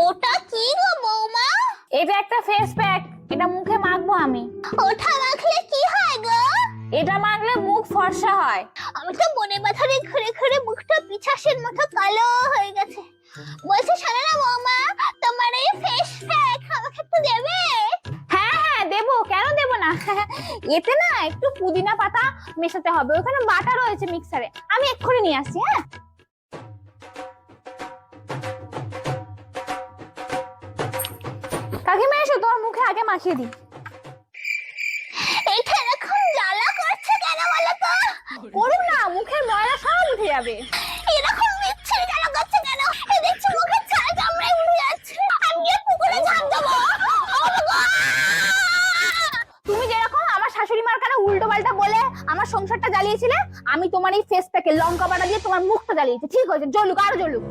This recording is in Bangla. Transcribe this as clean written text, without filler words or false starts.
ওটা কি গো বৌমা? এটা একটা ফেস প্যাক, এটা মুখে মাখবো আমি। ওটা মাখলে কি হয় গো? এটা মাখলে মুখ ফর্সা হয়। আমি তো মনে মাথায় ঘুরে ঘুরে মুখটা পিছাসের মতো কালো হয়ে গেছে। বলছি শোনো না বৌমা, তোমার এই ফেস প্যাক আমাকে একটু দেবে? হ্যাঁ হ্যাঁ দেবো, কেন দেবো না। এতে না একটু পুদিনা পাতা মেশাতে হবে, ওখানে বাটা রয়েছে মিক্সারে, আমি এক্ষুনি নিয়ে আসছি। হ্যাঁ কাকিমা এসো, তোমার মুখে আগে মাখিয়ে দিই। এটা এরকম জ্বালা করছে কেন বলো তো? করুন না, মুখের ময়লা সব উঠে যাবে। এরকম বিচ্ছিরি জ্বালা করছে কেন? এ দেখছি মুখের ছাল চামড়ায় উঠে যাচ্ছে। আমি গিয়ে পুকুরে ঝাঁপ দেবো। ও বাবা! তুমি যেরকম আমার শাশুড়ি মার কানে উল্টো পাল্টা বলে আমার সংসারটা জ্বালিয়েছিলে, আমি তোমার এই ফেস প্যাকে লঙ্কা বাটা দিয়ে তোমার মুখটা জ্বালিয়েছি। ঠিক হয়েছে, জ্বলুক আরো জ্বলুক।